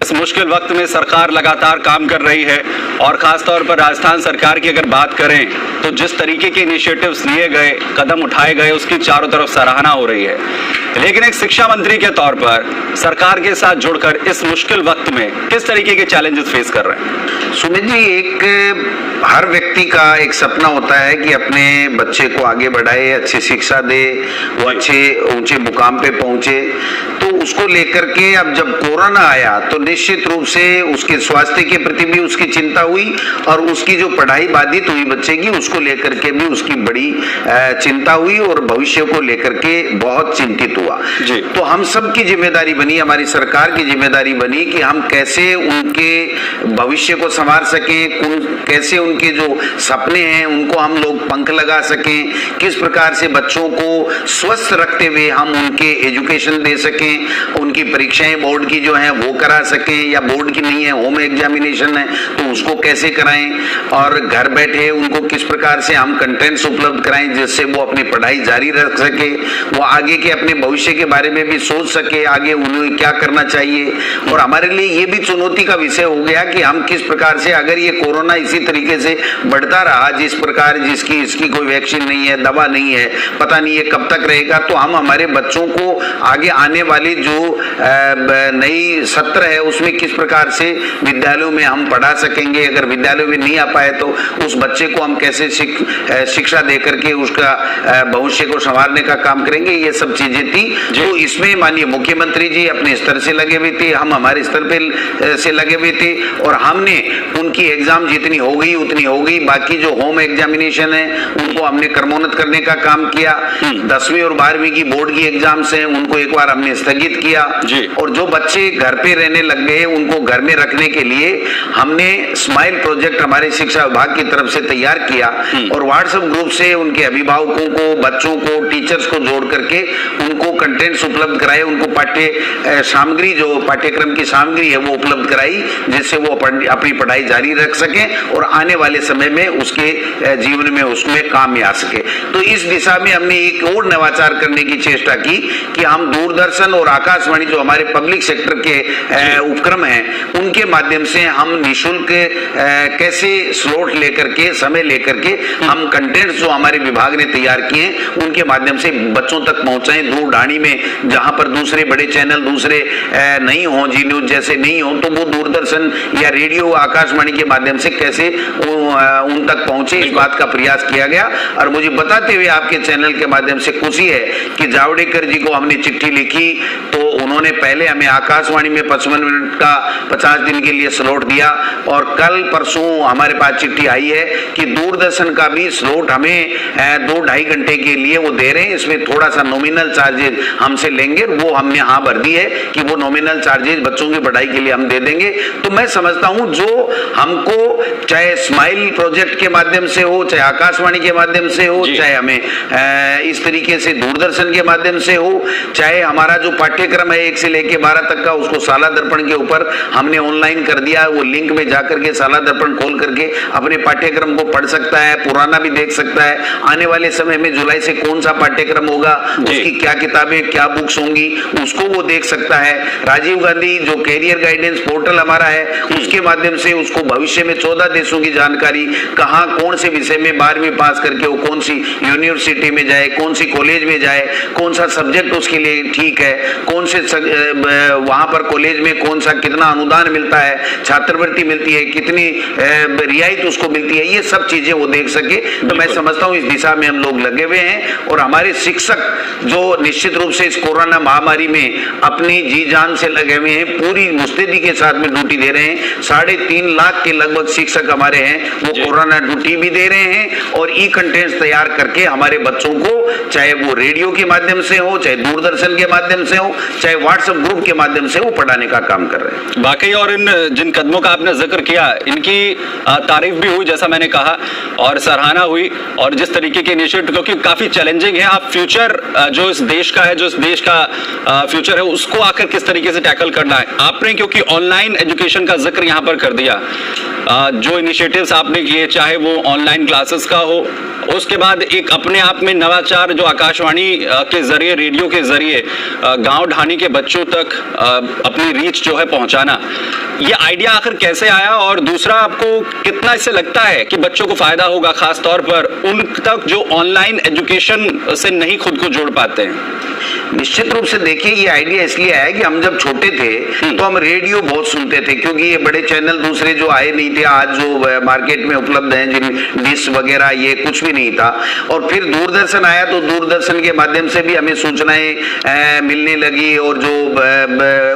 इस मुश्किल वक्त में सरकार लगातार काम कर रही है और खासतौर पर राजस्थान सरकार की अगर बात करें तो जिस तरीके के इनिशिएटिव्स लिए गए, कदम उठाए गए, उसकी चारों तरफ सराहना हो रही है। लेकिन एक शिक्षा मंत्री के तौर पर सरकार के साथ जुड़कर इस मुश्किल वक्त में किस तरीके के चैलेंजेस फेस कर रहे हैं? सुमित जी, एक हर व्यक्ति का एक सपना होता है कि अपने बच्चे को आगे बढ़ाए, अच्छी शिक्षा दे, वो अच्छे ऊंचे मुकाम पे पहुंचे। तो उसको लेकर के अब जब कोरोना आया तो निश्चित रूप से उसके स्वास्थ्य के प्रति भी उसकी चिंता हुई और उसकी जो पढ़ाई बाधित हुई बच्चे की, उसको लेकर के भी उसकी बड़ी चिंता हुई और भविष्य को लेकर के बहुत चिंतित हुआ जी। तो हम सब की जिम्मेदारी बनी, हमारी सरकार की जिम्मेदारी बनी कि हम कैसे उनके भविष्य को संवार सकें, कैसे उनके जो सपने हैं उनको हम लोग पंख लगा सकें, किस प्रकार से बच्चों को स्वस्थ रखते हुए हम उनके एजुकेशन दे सकें, उनकी परीक्षाएं बोर्ड की जो है वो करा सकें, या बोर्ड की नहीं है होम एग्जामिनेशन है तो उसको कैसे कराएं, और घर बैठे उनको किस प्रकार से हम कंटेंट्स उपलब्ध कराएं जिससे वो अपनी पढ़ाई जारी रख सके, वो आगे के अपने भविष्य के बारे में भी सोच सके, आगे उन्हें क्या करना चाहिए। और हमारे लिए ये भी चुनौती का विषय हो गया कि हम किस प्रकार से, अगर ये कोरोना इसी तरीके से बढ़ता रहा जिस प्रकार, जिसकी इसकी कोई वैक्सीन नहीं है, दवा नहीं है, पता नहीं है कब तक रहेगा, तो हम हमारे बच्चों को आगे आने वाली जो नई सत्र है उसमें किस प्रकार से विद्यालयों में हम पढ़ा सकेंगे। अगर विद्यालयों में नहीं आ पाए तो उस बच्चे को हम कैसे शिक्षा दे करके उसका भविष्य को संवारने का काम करेंगे, ये सब चीजें थी। तो इसमें माननीय मुख्यमंत्री जी अपने स्तर से लगे हुए थे, हम हमारे स्तर पे से लगे हुए थे और हमने उनकी एग्जाम जितनी हो गई उतनी हो गई। बाकी जो होम एग्जामिनेशन है उनको हमने क्रमोन्नत करने का काम किया। 10वीं और 12वीं की बोर्ड की एग्जाम्स हैं उनको एक बार हमने स्थगित किया और जो बच्चे घर पे रहने लग गए उनको घर में रखने के लिए हमने स्माइल प्रोजेक्ट हमारे शिक्षा विभाग की तरफ से तैयार किया और व्हाट्सएप ग्रुप से उनके अभिभावकों को, बच्चों को, टीचर्स को जोड़ करके उनको कंटेंट्स उपलब्ध कराए, उनको पाठ्य सामग्री, जो पाठ्यक्रम की सामग्री है वो उपलब्ध कराई जिससे वो अपनी पढ़ाई जारी रख सके और आने वाले समय में उसके जीवन में उसमें काम में आ सके। तो इस दिशा में हमने एक और नवाचार करने की चेष्टा की कि हम दूरदर्शन और आकाशवाणी जो हमारे पब्लिक सेक्टर के उपक्रम हैं उनके माध्यम से हम निःशुल्क कैसे स्लॉट लेकर के, समय लेकर के हम कंटेंट्स जो हमारे विभाग ने तैयार किए उनके माध्यम से बच्चों तक पहुंचाएं। दूर ढाणी में जहां पर दूसरे बड़े चैनल दूसरे नहीं हो, जी न्यूज जैसे नहीं हो, तो वो दूरदर्शन या रेडियो आकाशवाणी के माध्यम से कैसे उन तक पहुंचे, इस बात का प्रयास किया गया। और मुझे बताते हुए आपके चैनल के माध्यम से खुशी है कि जावड़ेकर जी को हमने चिट्ठी लिखी तो उन्होंने पहले हमें आकाशवाणी में 55 मिनट का 50 दिन के लिए स्लॉट दिया और कल परसों हमारे पास चिट्ठी आई है कि दूरदर्शन का भी स्लॉट हमें 2-2.5 घंटे के लिए वो दे रहे हैं। इसमें थोड़ा सा नॉमिनल चार्जेज हमसे लेंगे, वो हमने हाँ भर दी है कि वो नॉमिनल चार्जेज बच्चों की पढ़ाई के लिए हम दे देंगे। तो मैं समझता हूं जो हमको चाहे स्माइल प्रोजेक्ट के माध्यम से हो, चाहे आकाशवाणी के माध्यम से हो, चाहे हमें इस तरीके से दूरदर्शन के माध्यम से हो, चाहे हमारा जो पाठ्यक्रम है 1 से लेके 12 तक का उसको साला दर्पण के ऊपर हमने ऑनलाइन कर दिया, वो लिंक में जाकर के साला दर्पण खोल करके अपने पाठ्यक्रम को पढ़ सकता है, पुराना भी देख सकता है, आने वाले समय में जुलाई से कौन सा पाठ्यक्रम होगा, उसकी क्या किताबें, क्या बुक्स होंगी, उसको वो देख सकता है। राजीव गांधी जो कैरियर गाइडेंस पोर्टल हमारा है उसके माध्यम से उसको भविष्य में 14 देशों की जानकारी, कहाँ कौन से विषय में 12वीं पास करके वो कौन सी यूनिवर्सिटी में जाए, कौन सी कॉलेज में जाए, कौन सा सब्जेक्ट उसके लिए ठीक है, कौन से वहां पर कॉलेज में कौन सा कितना अनुदान मिलता है, छात्रवृत्ति मिलती है, कितनी रियायत उसको मिलती है, ये सब चीजें वो देख सके। तो मैं समझता हूँ इस दिशा में हम लोग लगे हुए हैं और हमारे शिक्षक जो निश्चित रूप से इस कोरोना महामारी में अपनी जी जान से लगे हुए हैं, पूरी मुस्तैदी के साथ में ड्यूटी दे रहे हैं। 3.5 लाख के लगभग शिक्षक हमारे हैं, वो कोरोना ड्यूटी भी दे रहे हैं और ई कंटेंट्स तैयार करके हमारे बच्चों को, चाहे वो रेडियो के माध्यम से हो, चाहे दूरदर्शन के माध्यम से हो, चाहे व्हाट्सएप ग्रुप के माध्यम से वो पढ़ाने का काम कर रहे हैं। वाकई, और इन जिन कदमों का आपने जिक्र किया इनकी तारीफ भी हुई जैसा मैंने कहा और सराहना हुई, और जिस तरीके के इनिशिएटिव क्योंकि काफी चैलेंजिंग है, आप फ्यूचर जो इस देश का है, जो इस देश का फ्यूचर है उसको आकर किस तरीके से टैकल करना है आपने, क्योंकि ऑनलाइन एजुकेशन का जिक्र यहाँ पर कर दिया। जो इनिशिएटिव्स आपने किए, चाहे वो ऑनलाइन क्लासेस का हो, उसके बाद एक अपने आप में नवाचार जो आकाशवाणी के जरिए, रेडियो के जरिए गांव ढाणी के बच्चों तक अपनी रीच जो है पहुंचाना, ये आइडिया आखिर कैसे आया? और दूसरा, आपको कितना इससे लगता है कि बच्चों को फायदा होगा, खास तौर पर उन तक जो ऑनलाइन एजुकेशन से नहीं खुद को जोड़ पाते हैं? निश्चित रूप से देखिए, ये आइडिया इसलिए आया कि हम जब छोटे थे तो हम रेडियो बहुत सुनते थे, क्योंकि ये बड़े चैनल दूसरे जो आए नहीं थे, आज जो मार्केट में उपलब्ध हैं, जिन डिश वगैरह, ये कुछ भी नहीं था। और फिर दूरदर्शन आया तो दूरदर्शन के माध्यम से भी हमें सूचनाएं मिलने लगी, और जो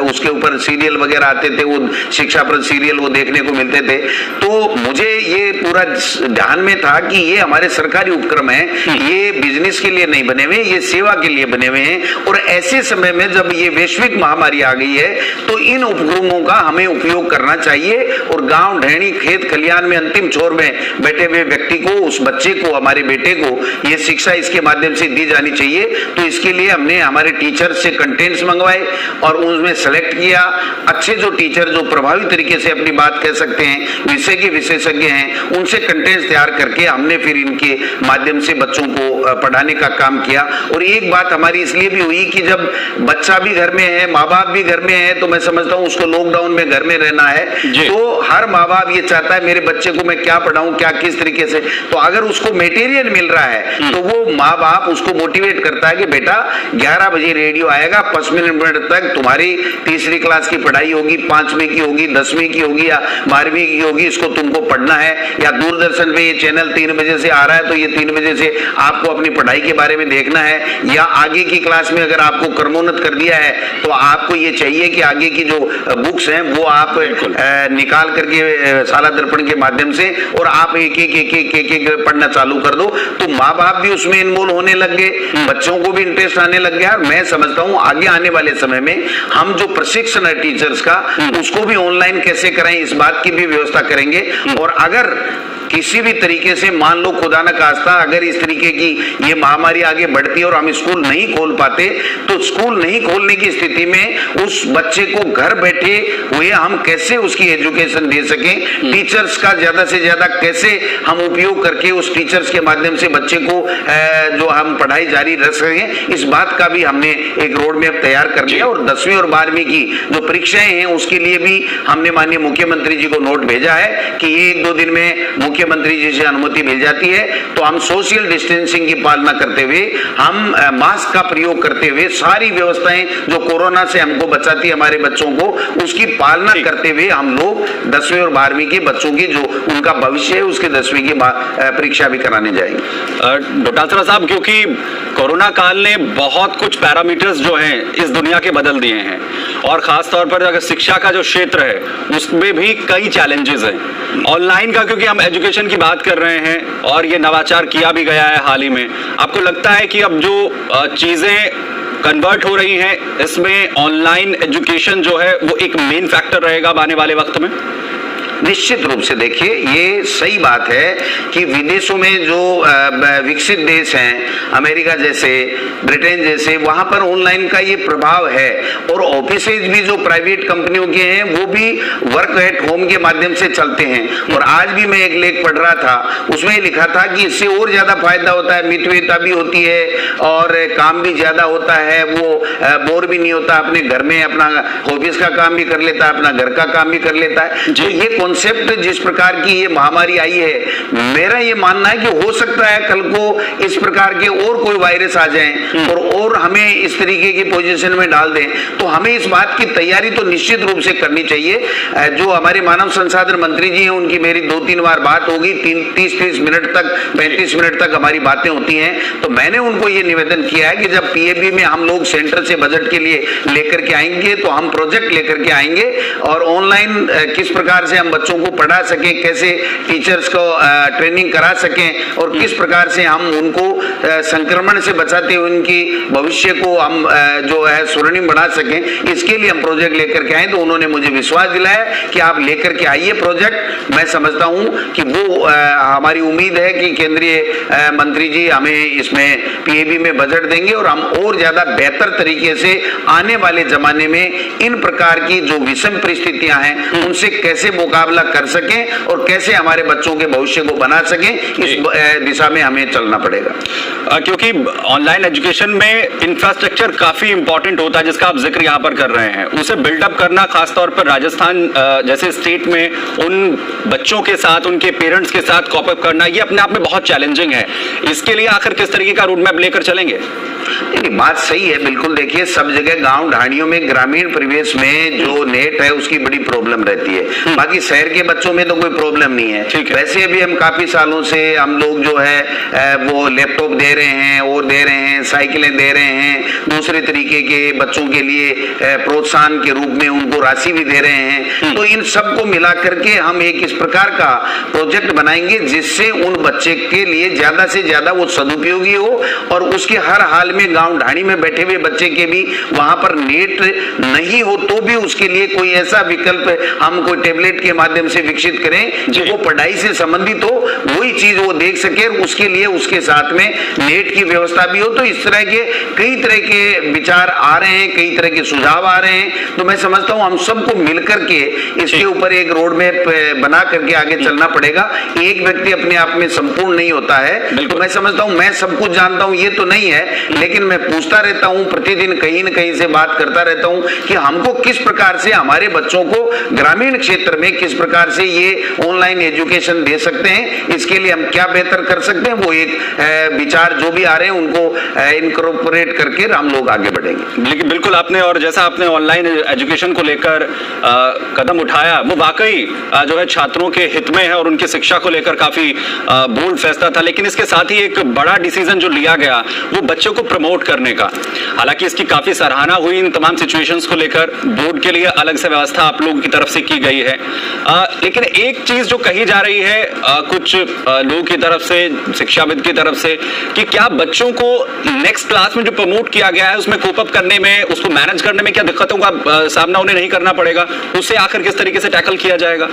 उसके ऊपर सीरियल वगैरह आते थे, वो शिक्षाप्रद सीरियल वो देखने को मिलते थे। तो मुझे ये पूरा ध्यान में था कि ये हमारे सरकारी उपक्रम है, ये बिजनेस के लिए नहीं बने हुए, ये सेवा के लिए बने हुए हैं। और ऐसे समय में जब ये वैश्विक महामारी आ गई है तो इन उपक्रमों का हमें उपयोग करना चाहिए, और गांव ढेणी खेत खलियान में अंतिम छोर में बैठे हुए व्यक्ति को, उस बच्चे को, हमारे बेटे को ये शिक्षा इसके माध्यम से दी जानी चाहिए। तो इसके लिए हमने हमारे टीचर से कंटेंट्स मंगवाए और उनमें सेलेक्ट किया अच्छे जो टीचर जो प्रभावी तरीके से अपनी बात कह सकते हैं, विषय के विशेषज्ञ हैं, उनसे कंटेंट्स तैयार करके हमने फिर इनके माध्यम से बच्चों को पढ़ाने का काम किया। और एक बात हमारी इसलिए भी हुई कि जब बच्चा भी घर में है, माँ बाप भी घर में है, तो मैं समझता हूँ उसको लॉकडाउन में घर में रहना है, तो हर माँ बाप ये चाहता है मेरे बच्चे को मैं क्या पढ़ाऊं, क्या किस तरीके से। तो अगर उसको मटेरियल मिल रहा है तो वो माँ बाप उसको मोटिवेट करता है कि बेटा 11 बजे रेडियो आएगा, 5 मिनट तक तुम्हारी तीसरी क्लास की पढ़ाई होगी, 5वीं की होगी, 10वीं की होगी या 12वीं की होगी, इसको तुमको पढ़ना है। या दूरदर्शन पे ये चैनल 3 बजे से आ रहा है, तो ये 3 बजे से आपको अपनी पढ़ाई के बारे में देखना है। या आगे की क्लास में अगर आपको क्रमोन्नत कर दिया है तो आपको ये चाहिए कि आगे की जो बुक्स हैं वो आप निकाल करके साला दर्पण के माध्यम से, और आप एक पढ़ना चालू कर दो। तो माँ बाप भी उसमें इन्वॉल्व होने लग गए, बच्चों को भी इंटरेस्ट आने लग गया। मैं समझता हूँ आगे आने वाले समय में हम जो प्रशिक्षण है टीचर्स का, उसको भी ऑनलाइन कैसे कराएं, इस बात की भी व्यवस्था करेंगे। और अगर किसी भी तरीके से मान लो खुदा न खास्ता अगर इस तरीके की ये महामारी आगे बढ़ती है और हम स्कूल नहीं खोल पाते, तो स्कूल नहीं खोलने की स्थिति में उस बच्चे को घर बैठे हुए हम कैसे उसकी एजुकेशन दे सकें, टीचर्स का ज्यादा से ज्यादा कैसे हम उपयोग करके उस टीचर्स के माध्यम से बच्चे को जो हम पढ़ाई जारी रख सकें, इस बात का भी हमने एक रोड मैप तैयार कर लिया। और 10वीं और 12वीं की जो परीक्षाएं हैं उसके लिए भी हमने माननीय मुख्यमंत्री जी को नोट भेजा है कि ये 1-2 दिन में मुख्यमंत्री जी से अनुमति मिल जाती है तो हम सोशल डिस्टेंसिंग की पालना करते हुए, हम मास्क का प्रयोग करते हुए, सारी व्यवस्थाएं जो कोरोना से हमको बचाती है हमारे बच्चों को, उसकी पालना करते हुए हम लोग 10वीं और 12वीं के बच्चों की जो उनका भविष्य है उसके 10वीं की परीक्षा भी कराने जाएंगे। डॉक्टर साहब, क्योंकि कोरोना काल ने बहुत कुछ पैरामीटर्स जो हैं इस दुनिया के बदल दिए हैं, और खास तौर पर अगर शिक्षा का जो क्षेत्र है उसमें भी कई चैलेंजेस हैं। ऑनलाइन का, क्योंकि हम एजुकेशन की बात कर रहे हैं और ये नवाचार किया भी गया है हाल ही में, आपको लगता है कि अब जो चीजें कन्वर्ट हो रही हैं, इसमें ऑनलाइन एजुकेशन जो है वो एक मेन फैक्टर रहेगा आने वाले वक्त में? निश्चित रूप से देखिए, ये सही बात है कि विदेशों में जो विकसित देश हैं, अमेरिका जैसे, ब्रिटेन जैसे, वहां पर ऑनलाइन का ये प्रभाव है। और ऑफिसेज भी जो प्राइवेट कंपनियों के हैं वो भी वर्क एट होम के माध्यम से चलते हैं। और आज भी मैं एक लेख पढ़ रहा था, उसमें लिखा था कि इससे और ज्यादा फायदा होता है, मितव्ययिता भी होती है और काम भी ज्यादा होता है, वो बोर भी नहीं होता, अपने घर में अपना ऑफिस का काम भी कर लेता है, अपना घर का काम भी कर लेता है। तो ये कॉन्सेप्ट जिस प्रकार की ये महामारी आई है, मेरा ये मानना है कि हो सकता है कल को इस प्रकार के और कोई वायरस आ जाएं और हमें इस तरीके की पोजीशन में डाल दें, तो हमें इस बात की तैयारी तो निश्चित रूप से करनी चाहिए। जो हमारे मानव संसाधन मंत्री जी हैं, उनकी मेरी 2-3 बार बात होगी, 30-30 मिनट तक, 35 मिनट तक हमारी बातें होती हैं। तो मैंने उनको ये निवेदन किया है कि जब पीएबी में हम लोग सेंटर से बजट के लिए लेकर के आएंगे तो हम प्रोजेक्ट लेकर के आएंगे और ऑनलाइन किस प्रकार से हम बच्चों को पढ़ा सकें, कैसे टीचर्स को ट्रेनिंग करा सकें और किस प्रकार से हम उनको संक्रमण से बचाते हुए उनकी भविष्य को हम जो है स्वर्णिम बना सकें, इसके लिए हम प्रोजेक्ट लेकर के आए। तो उन्होंने मुझे विश्वास दिलाया कि आप लेकर के आइए प्रोजेक्ट। मैं समझता हूं कि वो हमारी उम्मीद है कि केंद्रीय मंत्री जी हमें इसमें पीएबी में बजट देंगे और हम और ज्यादा बेहतर तरीके से आने वाले जमाने में इन प्रकार की जो विषम परिस्थितियां हैं उनसे कैसे मुकाबला मुकाबला कर सकें और कैसे हमारे बच्चों के भविष्य को बना सकें, इस दिशा में हमें चलना पड़ेगा। क्योंकि ऑनलाइन एजुकेशन में इंफ्रास्ट्रक्चर काफी इंपॉर्टेंट होता है, जिसका आप जिक्र यहाँ पर कर रहे हैं। उसे बिल्डअप करना, खासतौर पर राजस्थान जैसे स्टेट में उन बच्चों के साथ, उनके पेरेंट्स के साथ कॉप अप करना, ये अपने आप में बहुत चैलेंजिंग है। इसके लिए आखिर किस तरीके का रोड मैप लेकर चलेंगे? नहीं, बात सही है, बिल्कुल। देखिए, सब जगह गांव ढाणियों में, ग्रामीण परिवेश में जो नेट है उसकी बड़ी प्रॉब्लम रहती है। बाकी शहर के बच्चों में तो कोई प्रॉब्लम नहीं है। वैसे भी हम काफी सालों से हम लोग जो है वो लैपटॉप दे रहे हैं और दे रहे हैं, साइकिलें दे रहे हैं, दूसरे तरीके के बच्चों के लिए प्रोत्साहन के रूप में उनको राशि भी दे रहे हैं। तो इन सबको मिला करके हम एक इस प्रकार का प्रोजेक्ट बनाएंगे जिससे उन बच्चे के लिए ज्यादा से ज्यादा वो सदुपयोगी हो और उसके हर हाल में गांव ढाणी में बैठे हुए बच्चे के भी वहां पर नेट नहीं हो तो भी उसके लिए कोई ऐसा विकल्प हम कोई टैबलेट के माध्यम से विकसित करें जो वो पढ़ाई से संबंधित हो, वही चीज वो देख सके, उसके लिए उसके साथ में नेट की व्यवस्था भी हो। तो इस तरह के कई तरह के विचार आ रहे हैं, कई तरह के सुझाव आ रहे हैं। तो मैं समझता हूं हम सबको मिलकर के इसके ऊपर एक रोड मैप बना करके आगे चलना पड़ेगा। एक व्यक्ति अपने आप में संपूर्ण नहीं होता है। तो मैं समझता हूं मैं सब कुछ जानता हूं ये तो नहीं है, लेकिन मैं पूछता रहता हूं, प्रतिदिन कहीं न कहीं से बात करता रहता हूं कि हमको किस प्रकार से हमारे बच्चों को ग्रामीण क्षेत्र में किस प्रकार से ये ऑनलाइन एजुकेशन दे सकते हैं, इसके लिए हम क्या बेहतर कर सकते हैं। वो एक विचार जो भी आ रहे हैं उनको इनकॉर्पोरेट करके हम लोग आगे बढ़ेंगे। लेकिन बिल्कुल आपने, और जैसा आपने ऑनलाइन एजुकेशन को लेकर कदम उठाया, वो वाकई जो है छात्रों के हित में है और उनकी शिक्षा को लेकर काफी बोल्ड फैसला था। लेकिन इसके साथ ही एक बड़ा डिसीजन जो लिया गया वो बच्चों को प्रमोट करने का। हालांकि इसकी काफी सराहना हुई इन तमाम सिचुएशंस को लेकर, बोर्ड के लिए अलग से व्यवस्था आप लोगों की तरफ से की गई है। लेकिन एक चीज जो कही जा रही है कुछ लोगों की तरफ से, शिक्षाविद की तरफ से, कि क्या बच्चों को नेक्स्ट क्लास में जो प्रमोट किया गया है उसमें कोप अप करने में, उसको मैनेज करने में क्या दिक्कतों का सामना उन्हें नहीं करना पड़ेगा? उससे आखिर किस तरीके से टैकल किया जाएगा?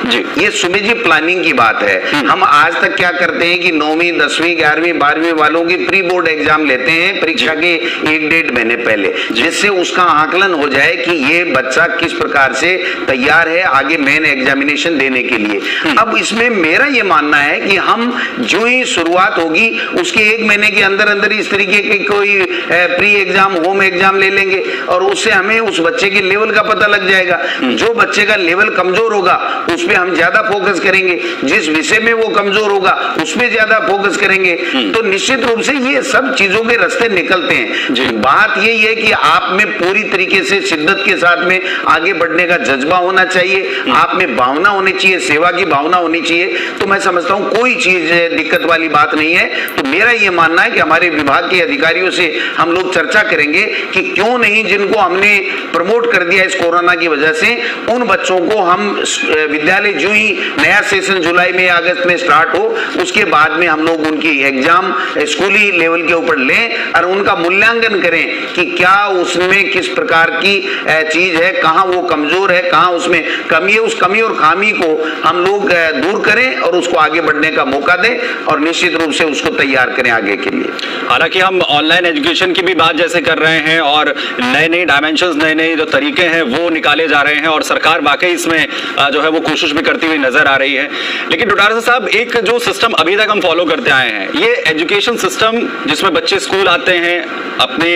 जी, ये सुमित जी प्लानिंग की बात है। हम आज तक क्या करते हैं कि 9वीं 10वीं 11वीं 12वीं वालों की प्री बोर्ड एग्जाम लेते हैं परीक्षा के 1-1.5 महीने पहले, जिससे उसका आकलन हो जाए कि ये बच्चा किस प्रकार से तैयार है आगे मेन एग्जामिनेशन देने के लिए। अब इसमें मेरा ये मानना है कि हम जो ही शुरुआत होगी उसके 1 महीने के अंदर अंदर इस तरीके के कोई प्री एग्जाम, होम एग्जाम ले लेंगे और उससे हमें उस बच्चे के लेवल का पता लग जाएगा। जो बच्चे का लेवल कमजोर होगा उस पे हम ज्यादा फोकस करेंगे, जिस विषय में वो कमजोर होगा उसमें ज्यादा फोकस करेंगे। तो निश्चित रूप से ये सब चीजों के रास्ते निकलते हैं। बात यही है कि आप में पूरी तरीके से शिद्दत के साथ में आगे बढ़ने का जज्बा होना चाहिए, आप में भावना होनी चाहिए, सेवा की भावना होनी चाहिए। तो मैं समझता हूं कोई चीज दिक्कत वाली बात नहीं है। तो मेरा ये मानना है कि हमारे विभाग के अधिकारियों से हम लोग चर्चा करेंगे कि क्यों नहीं, जिनको हमने प्रमोट कर दिया इस कोरोना की वजह से, उन बच्चों को हम विद्यालय जो ही नया सेशन जुलाई में अगस्त में स्टार्ट हो उसके बाद में हम लोग उनकी एग्जाम स्कूली लेवल के ऊपर लें और उनका मूल्यांकन करें कि क्या उसमें किस प्रकार की चीज है, कहां वो कमजोर है, कहां उसमें कमी है। उस कमी और खामी को हम लोग दूर करें और उसको आगे बढ़ने का मौका दें और निश्चित रूप से उसको तैयार करें आगे के लिए। हालांकि हम ऑनलाइन एजुकेशन की भी बात जैसे कर रहे हैं और नए नए डायमेंशंस, नए नए जो तरीके हैं वो निकाले जा रहे हैं और सरकार वाकई इसमें जो है वो कोशिश भी करती हुई नजर आ रही है। लेकिन डोटासरा साहब, एक जो सिस्टम अभी तक हम फॉलो करते आए हैं, ये एजुकेशन सिस्टम जिसमें बच्चे स्कूल आते हैं, अपने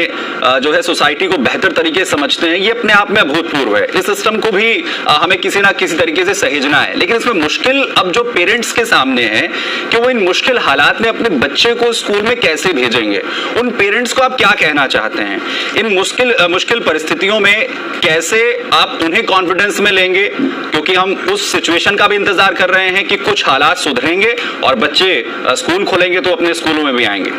जो है सोसाइटी को बेहतर तरीके से समझते हैं, ये अपने आप में अभूतपूर्व है। इस सिस्टम को भी हमें किसी ना किसी तरीके से सहेजना है। लेकिन इसमें मुश्किल अब जो पेरेंट्स के सामने है कि वो इन मुश्किल हालात में अपने बच्चे को स्कूल में कैसे भेजेंगे। उन पेरेंट्स को आप क्या कहना चाहते हैं? इन मुश्किल परिस्थितियों में कैसे आप उन्हें कॉन्फिडेंस में लेंगे, क्योंकि हम उस सिचुएशन का भी इंतजार कर रहे हैं कि कुछ हालात सुधरेंगे और बच्चे स्कूल खोलेंगे तो अपने स्कूलों में भी आएंगे।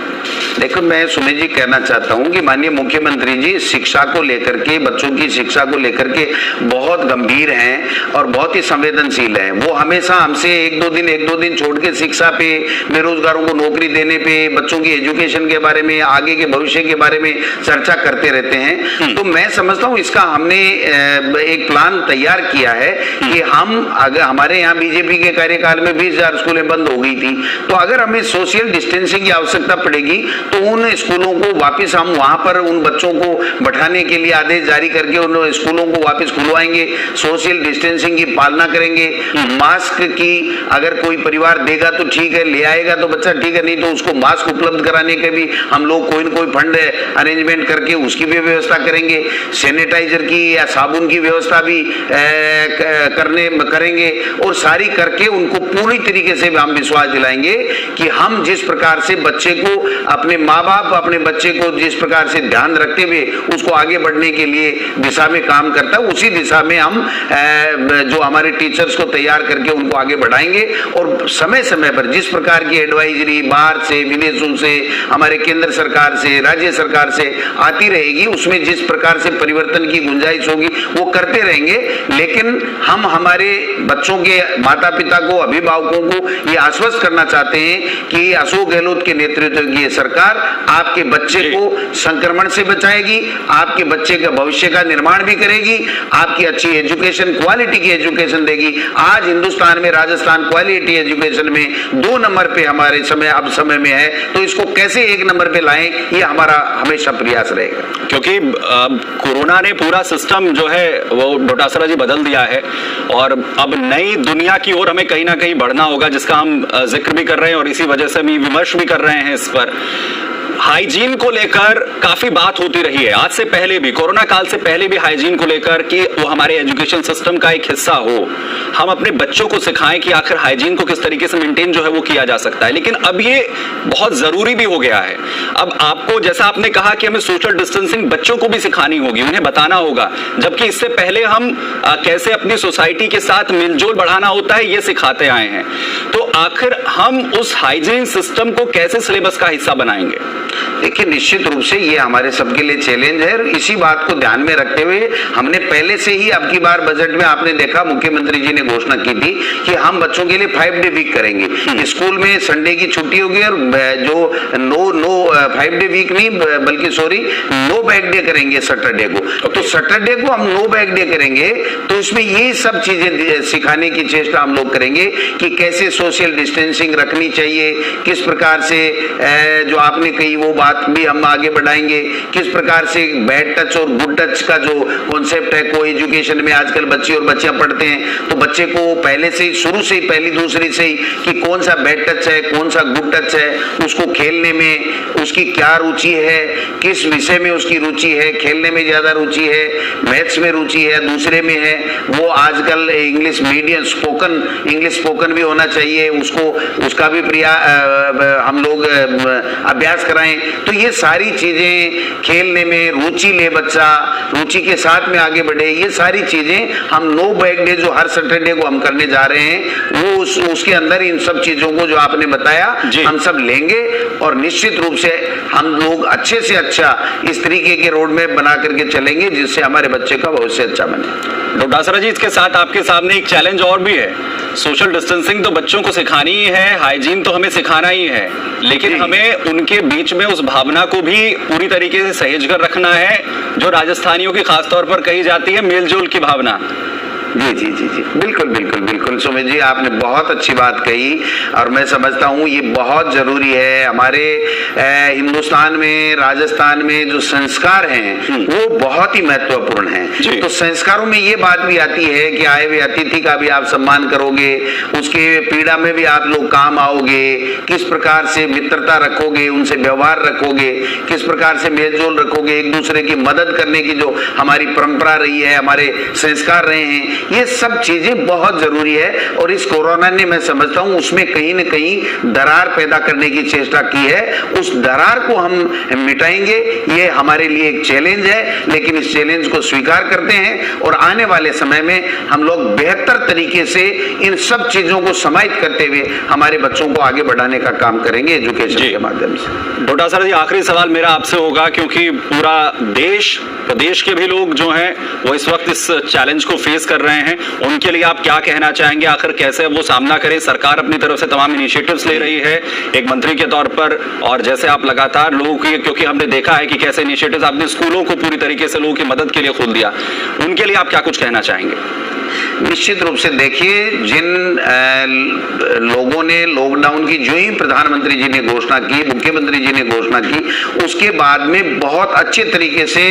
देखो, मैं सुमित जी कहना चाहता हूं कि माननीय मुख्यमंत्री जी शिक्षा को लेकर के, बच्चों की शिक्षा को लेकर के बहुत गंभीर हैं और बहुत ही संवेदनशील हैं। वो हमेशा हमसे एक दो दिन छोड़ के शिक्षा पे, बेरोजगारों को नौकरी देने पे, बच्चों की एजुकेशन के बारे में, आगे के भविष्य के बारे में चर्चा करते रहते हैं। तो मैं समझता हूं इसका हमने एक प्लान तैयार किया है कि हम अगर हमारे यहाँ बीजेपी के कार्यकाल में 20,000 स्कूलें बंद हो गई थी, तो अगर हमें सोशल डिस्टेंसिंग की आवश्यकता पड़ेगी तो उन स्कूलों को वापस हम वहां पर उन बच्चों को बैठाने के लिए आदेश जारी करके उन स्कूलों को वापस खुलवाएंगे, सोशल डिस्टेंसिंग की पालना करेंगे। मास्क की अगर कोई परिवार देगा तो ठीक है, ले आएगा तो बच्चा ठीक है, नहीं तो उसको मास्क उपलब्ध कराने के भी हम लोग कोई न कोई फंड अरेंजमेंट करके उसकी भी व्यवस्था करेंगे। सैनिटाइजर की या साबुन की व्यवस्था भी करेंगे और सारी करके उनको पूरी तरीके से हम विश्वास दिलाएंगे कि हम जिस प्रकार से बच्चे को अपने माँ बाप अपने बच्चे को जिस प्रकार से ध्यान रखते हुए उसको आगे बढ़ने के लिए दिशा में काम करता है, उसी दिशा में हम जो हमारे टीचर्स को तैयार करके उनको आगे बढ़ाएंगे। और समय समय पर जिस प्रकार की एडवाइजरी बाहर से, विदेशों से, हमारे केंद्र सरकार से, राज्य सरकार से आती रहेगी, उसमें जिस प्रकार से परिवर्तन की गुंजाइश होगी वो करते रहेंगे। लेकिन हम हमारे बच्चों के माता पिता को, अभिभावकों को ये आश्वस्त करना चाहते हैं कि अशोक गहलोत के नेतृत्व की सरकार आपके बच्चे को संक्रमण से बचाएगी, आपके बच्चे के भविष्य का निर्माण भी करेगी, आपकी अच्छी एजुकेशन, क्वालिटी की एजुकेशन देगी। आज हिंदुस्तान में राजस्थान क्वालिटी एजुकेशन में 2 नंबर पे हमारे समय में है, तो इसको कैसे 1 नंबर पे लाएं, ये हमारा हमेशा प्रयास रहेगा। क्योंकि कोरोना ने पूरा सिस्टम जो है वो डोटासरा जी बदल दिया है और अब नई दुनिया की ओर हमें कहीं ना कहीं बढ़ना होगा, जिसका हम जिक्र भी कर रहे हैं और इसी वजह से हम विमर्श भी कर रहे हैं इस पर। हाइजीन को लेकर काफी बात होती रही है, आज से पहले भी, कोरोना काल से पहले भी हाइजीन को लेकर कि वो हमारे एजुकेशन सिस्टम का एक हिस्सा हो, हम अपने बच्चों को सिखाएं कि आखिर हाइजीन को किस तरीके से मेंटेन जो है वो किया जा सकता है। लेकिन अब ये बहुत जरूरी भी हो गया है। अब आपको, जैसा आपने कहा कि हमें सोशल डिस्टेंसिंग बच्चों को भी सिखानी होगी, उन्हें बताना होगा, जबकि इससे पहले हम कैसे अपनी सोसाइटी के साथ मिलजुल बढ़ाना होता है ये सिखाते आए हैं। तो आखिर हम उस हाइजीन सिस्टम को कैसे सिलेबस का हिस्सा बनाएंगे? देखिए, निश्चित रूप से ये हमारे सबके लिए चैलेंज है और इसी बात को ध्यान में रखते हुए हमने पहले से ही अब की बार बजट में आपने देखा मुख्यमंत्री जी ने घोषणा की थी कि हम बच्चों के लिए 5 डे वीक करेंगे। स्कूल में संडे की छुट्टी होगी और जो 5 डे वीक नहीं बल्कि नो बैग डे करेंगे सैटरडे को। तो सैटरडे को हम नो बैग डे करेंगे, तो इसमें ये सब चीजें सिखाने की चेष्टा हम लोग करेंगे कि कैसे सोशल डिस्टेंसिंग रखनी चाहिए, किस प्रकार से जो आपने कही वो बात भी हम आगे बढ़ाएंगे, किस प्रकार से बैड टच और गुड टच का जो कॉन्सेप्ट है को एजुकेशन में आजकल बच्चे और बच्चियां पढ़ते हैं, तो बच्चे को पहले से ही, शुरू से ही, पहली दूसरी से ही कि कौन सा बैड टच है, कौन सा गुड टच है, उसको खेलने में उसकी क्या रुचि है, किस विषय में उसकी रुचि है, खेलने में ज्यादा रुचि है, मैथ्स में रुचि है, दूसरे में है, वो आजकल इंग्लिश मीडियम इंग्लिश स्पोकन भी होना चाहिए, उसका भी हम लोग अभ्यास कराएं। तो ये सारी चीजें, खेलने में रुचि ले बच्चा, रुचि के साथ में आगे बढ़े, ये सारी चीजें हम नो बैग डे जो हर सैटरडे को हम करने जा रहे हैं, वो उसके अंदर इन सब चीजों को जो आपने बताया हम सब लेंगे और निश्चित रूप से हम लोग अच्छे से अच्छा इस तरीके के रोड मैप बना करके चलेंगे जिससे हमारे बच्चे का भविष्य अच्छा बने। डोटासरा जी, इसके साथ आपके सामने एक चैलेंज और भी है। सोशल डिस्टेंसिंग तो बच्चों को सिखानी ही है, हाइजीन तो हमें सिखाना ही है, लेकिन हमें उनके बीच में उस भावना को भी पूरी तरीके से सहेज कर रखना है जो राजस्थानियों की खासतौर पर कही जाती है मेलजोल की भावना। जी जी जी जी, बिल्कुल बिल्कुल बिल्कुल सुमित जी, आपने बहुत अच्छी बात कही और मैं समझता हूँ ये बहुत जरूरी है। हमारे हिंदुस्तान में, राजस्थान में जो संस्कार हैं वो बहुत ही महत्वपूर्ण हैं। तो संस्कारों में ये बात भी आती है कि आए हुए अतिथि का भी आप सम्मान करोगे, उसके पीड़ा में भी आप लोग काम आओगे, किस प्रकार से मित्रता रखोगे, उनसे व्यवहार रखोगे, किस प्रकार से मेलजोल रखोगे, एक दूसरे की मदद करने की जो हमारी परंपरा रही है, हमारे संस्कार रहे हैं, ये सब चीजें बहुत जरूरी है। और इस कोरोना ने, मैं समझता हूं, उसमें कहीं न कहीं दरार पैदा करने की चेष्टा की है। उस दरार को हम मिटाएंगे, ये हमारे लिए एक चैलेंज है, लेकिन इस चैलेंज को स्वीकार करते हैं और आने वाले समय में हम लोग बेहतर तरीके से इन सब चीजों को समाहित करते हुए हमारे बच्चों को आगे बढ़ाने का काम करेंगे एजुकेशन के माध्यम से। डोटासरा जी, आखिरी सवाल मेरा आपसे होगा, क्योंकि पूरा देश, प्रदेश के भी लोग जो हैं वो इस वक्त इस चैलेंज को फेस कर रहे हैं, उनके लिए आप क्या कहना चाहेंगे? आखिर कैसे वो सामना करें? सरकार अपनी तरफ से तमाम इनिशिएटिव्स ले रही है एक मंत्री के तौर पर, और जैसे आप लगातार लोगों की, क्योंकि हमने देखा है कि कैसे इनिशिएटिव्स आपने स्कूलों को पूरी तरीके से लोगों की मदद के लिए खोल दिया, उनके लिए आप क्या कुछ कहना चाहेंगे? निश्चित रूप से देखिए, जिन लोगों ने लॉकडाउन की जो ही प्रधानमंत्री जी ने घोषणा की, मुख्यमंत्री जी ने घोषणा की, उसके बाद में बहुत अच्छे तरीके से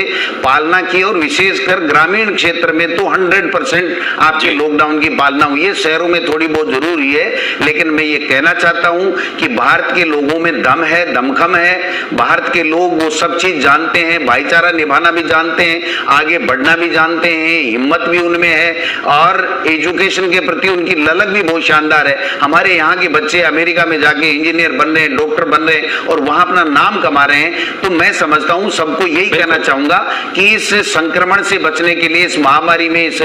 पालना की और विशेषकर ग्रामीण क्षेत्र में तो 100% आपके लॉकडाउन की पालना हुई है। शहरों में थोड़ी बहुत जरूर हुई है, लेकिन मैं ये कहना चाहता हूं कि भारत के लोगों में दम है, दमखम है। भारत के लोग वो सब चीज जानते हैं, भाईचारा निभाना भी जानते हैं, आगे बढ़ना भी जानते हैं, हिम्मत भी उनमें है और एजुकेशन के प्रति उनकी ललक भी बहुत शानदार है। हमारे यहाँ के बच्चे अमेरिका में जाके इंजीनियर बन रहे हैं, डॉक्टर बन रहे हैं और वहां अपना नाम कमा रहे हैं। तो मैं समझता हूं, सबको यही कहना चाहूंगा कि इस संक्रमण से बचने के लिए, इस महामारी में, इस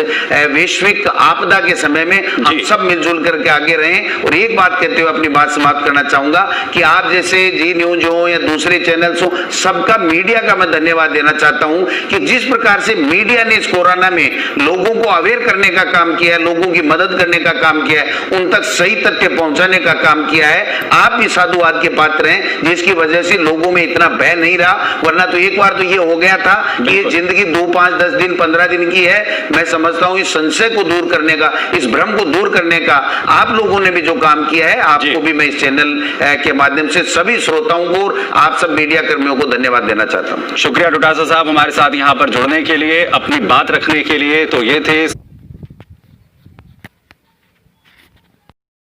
वैश्विक आपदा के समय में हम सब मिलजुल करके आगे रहें। और एक बात कहते हुए अपनी बात समाप्त करना चाहूंगा कि आप जैसे जी न्यूज हो या दूसरे चैनल्स हो, सबका, मीडिया का मैं धन्यवाद देना चाहता हूं कि जिस प्रकार से मीडिया ने इस कोरोना में लोगों को अवेयर करने का काम किया है, लोगों की मदद करने का काम किया है, उन तक सही तथ्य पहुंचाने का काम किया है। आप भी साधुवाद के पात्र हैं, जिसकी वजह से लोगों में इतना भय नहीं रहा। वरना तो एक बार तो ये हो गया था कि ये जिंदगी 2, 5, 10 दिन, 15 दिन की है। मैं समझता हूं इस संशय को दूर करने का, इस भ्रम को दूर करने का आप लोगों ने भी जो काम किया है, आपको भी मैं इस चैनल के माध्यम से सभी श्रोताओं को, आप सब मीडिया कर्मियों को धन्यवाद देना चाहता हूं। शुक्रिया डोटासरा साहब हमारे साथ यहाँ पर जुड़ने के लिए, अपनी बात रखने के लिए। तो ये थे